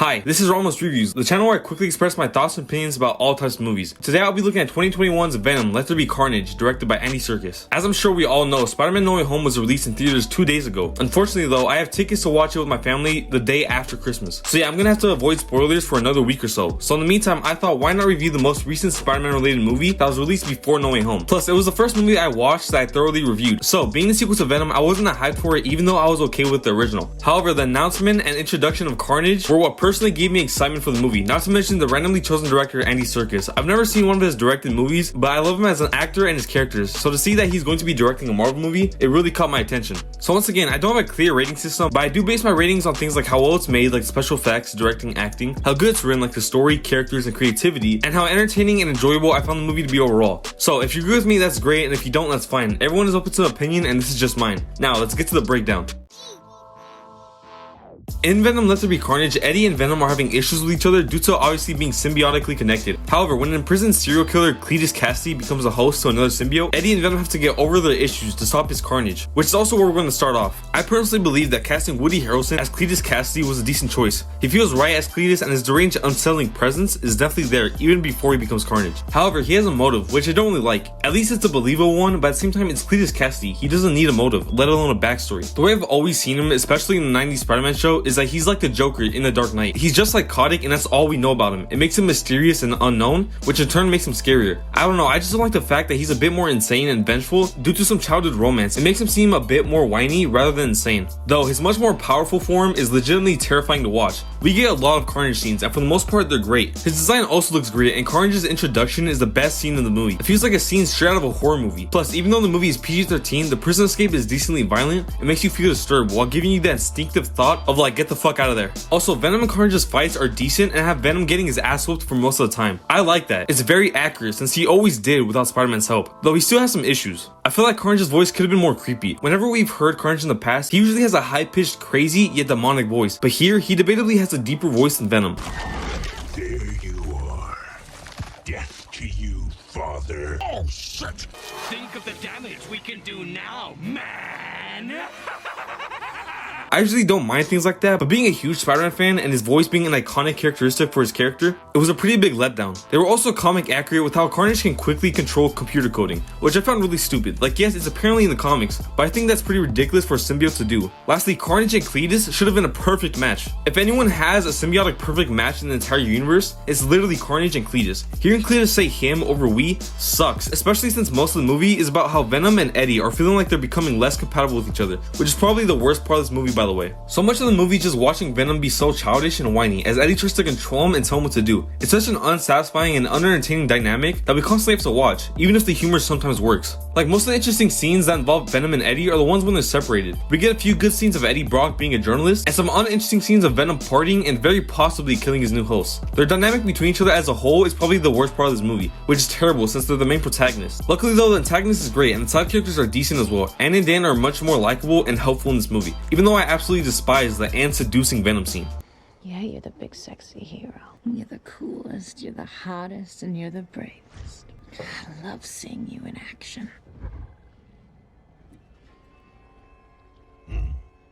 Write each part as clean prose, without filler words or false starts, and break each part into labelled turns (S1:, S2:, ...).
S1: Hi, this is Ramos Reviews, the channel where I quickly express my thoughts and opinions about all types of movies. Today I'll be looking at 2021's Venom, There Be Carnage, directed by Andy Serkis. As I'm sure we all know, Spider-Man No Way Home was released in theaters 2 days ago. Unfortunately though, I have tickets to watch it with my family the day after Christmas. So yeah, I'm gonna have to avoid spoilers for another week or so. So in the meantime, I thought why not review the most recent Spider-Man related movie that was released before No Way Home. Plus, it was the first movie I watched that I thoroughly reviewed. So being the sequel to Venom, I wasn't that hyped for it even though I was okay with the original. However, the announcement and introduction of Carnage were what personally gave me excitement for the movie, not to mention the randomly chosen director Andy Serkis. I've never seen one of his directed movies, but I love him as an actor and his characters, so to see that he's going to be directing a Marvel movie, it really caught my attention. So once again, I don't have a clear rating system, but I do base my ratings on things like how well it's made, like special effects, directing, acting, how good it's written, like the story, characters, and creativity, and how entertaining and enjoyable I found the movie to be overall. So if you agree with me, that's great, and if you don't, that's fine. Everyone is open to opinion, and this is just mine. Now, let's get to the breakdown. In Venom, There Be Carnage, Eddie and Venom are having issues with each other due to obviously being symbiotically connected. However, when an imprisoned serial killer Cletus Cassidy becomes a host to another symbiote, Eddie and Venom have to get over their issues to stop his carnage, which is also where we're going to start off. I personally believe that casting Woody Harrelson as Cletus Cassidy was a decent choice. He feels right as Cletus, and his deranged, unsettling presence is definitely there even before he becomes Carnage. However, he has a motive, which I don't really like. At least it's a believable one, but at the same time, it's Cletus Cassidy. He doesn't need a motive, let alone a backstory. The way I've always seen him, especially in the 90s Spider-Man show, is that he's like the Joker in The Dark Knight. He's just psychotic, and that's all we know about him. It makes him mysterious and unknown, which in turn makes him scarier. I don't know, I just don't like the fact that he's a bit more insane and vengeful due to some childhood romance. It makes him seem a bit more whiny rather than insane. Though his much more powerful form is legitimately terrifying to watch. We get a lot of Carnage scenes, and for the most part they're great. His design also looks great, and Carnage's introduction is the best scene in the movie. It feels like a scene straight out of a horror movie. Plus, even though the movie is PG-13, the prison escape is decently violent. It makes you feel disturbed while giving you that instinctive thought of like, get the fuck out of there. Also, Venom and Carnage's fights are decent and have Venom getting his ass whooped for most of the time. I like that. It's very accurate since he always did without Spider-Man's help, though he still has some issues. I feel like Carnage's voice could have been more creepy. Whenever we've heard Carnage in the past, he usually has a high-pitched, crazy, yet demonic voice, but here, he debatably has a deeper voice than Venom.
S2: There you are. Death to you, father. Oh, shit!
S3: Think of the damage we can do now, man!
S1: I usually don't mind things like that, but being a huge Spider-Man fan and his voice being an iconic characteristic for his character, it was a pretty big letdown. They were also comic accurate with how Carnage can quickly control computer coding, which I found really stupid. Like, yes, it's apparently in the comics, but I think that's pretty ridiculous for a symbiote to do. Lastly, Carnage and Cletus should have been a perfect match. If anyone has a symbiotic perfect match in the entire universe, it's literally Carnage and Cletus. Hearing Cletus say him over we sucks, especially since most of the movie is about how Venom and Eddie are feeling like they're becoming less compatible with each other, which is probably the worst part of this movie, by the way. So much of the movie just watching Venom be so childish and whiny as Eddie tries to control him and tell him what to do. It's such an unsatisfying and unentertaining dynamic that we constantly have to watch, even if the humor sometimes works. Like, most of the interesting scenes that involve Venom and Eddie are the ones when they're separated. We get a few good scenes of Eddie Brock being a journalist, and some uninteresting scenes of Venom partying and very possibly killing his new host. Their dynamic between each other as a whole is probably the worst part of this movie, which is terrible since they're the main protagonists. Luckily though, the antagonist is great and the side characters are decent as well. Anne and Dan are much more likable and helpful in this movie, even though I absolutely despise the Anne seducing Venom scene.
S4: Yeah, you're the big sexy hero. You're the coolest, you're the hottest, and you're the bravest. I love seeing you in action.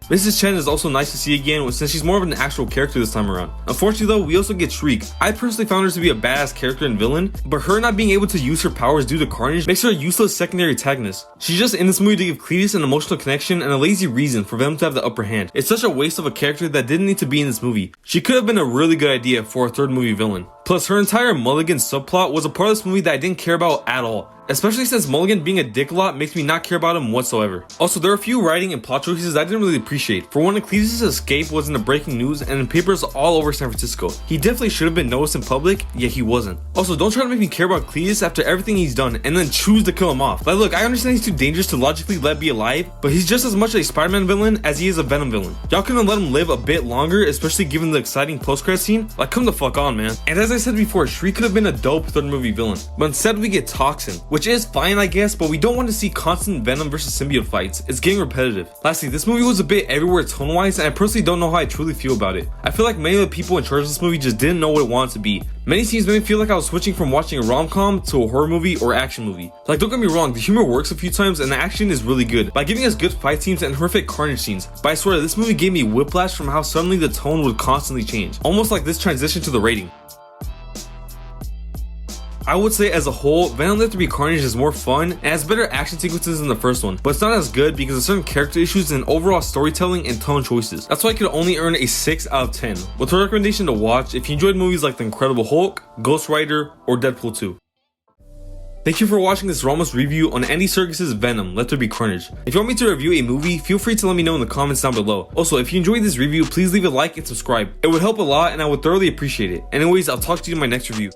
S1: Mrs. Chen is also nice to see again since she's more of an actual character this time around. Unfortunately though, we also get Shriek. I personally found her to be a badass character and villain, but her not being able to use her powers due to Carnage makes her a useless secondary antagonist. She's just in this movie to give Cletus an emotional connection and a lazy reason for them to have the upper hand. It's such a waste of a character that didn't need to be in this movie. She could have been a really good idea for a third movie villain. Plus, her entire Mulligan subplot was a part of this movie that I didn't care about at all. Especially since Mulligan being a dick a lot makes me not care about him whatsoever. Also, there are a few writing and plot choices I didn't really appreciate. For one, Cletus' escape was in the breaking news and in papers all over San Francisco. He definitely should have been noticed in public, yet he wasn't. Also, don't try to make me care about Cletus after everything he's done and then choose to kill him off. Like, look, I understand he's too dangerous to logically let be alive, but he's just as much a Spider-Man villain as he is a Venom villain. Y'all couldn't let him live a bit longer, especially given the exciting post-credit scene? Like, come the fuck on, man. And as I said before, Shri could have been a dope third movie villain, but instead we get Toxin, which is fine I guess, but we don't want to see constant Venom versus symbiote fights. It's getting repetitive. Lastly, this movie was a bit everywhere tone wise, and I personally don't know how I truly feel about it. I feel like many of the people in charge of this movie just didn't know what it wanted to be. Many scenes made me feel like I was switching from watching a rom-com to a horror movie or action movie. Like, don't get me wrong, the humor works a few times and the action is really good by giving us good fight scenes and horrific carnage scenes, but I swear this movie gave me whiplash from how suddenly the tone would constantly change, almost like this transition to the rating. I would say as a whole, Venom There Be Carnage is more fun and has better action sequences than the first one, but it's not as good because of certain character issues and overall storytelling and tone choices. That's why I could only earn a 6 out of 10, with a recommendation to watch if you enjoyed movies like The Incredible Hulk, Ghost Rider, or Deadpool 2. Thank you for watching this Ramos review on Andy Serkis' Venom, Let There Be Carnage. If you want me to review a movie, feel free to let me know in the comments down below. Also, if you enjoyed this review, please leave a like and subscribe. It would help a lot and I would thoroughly appreciate it. Anyways, I'll talk to you in my next review.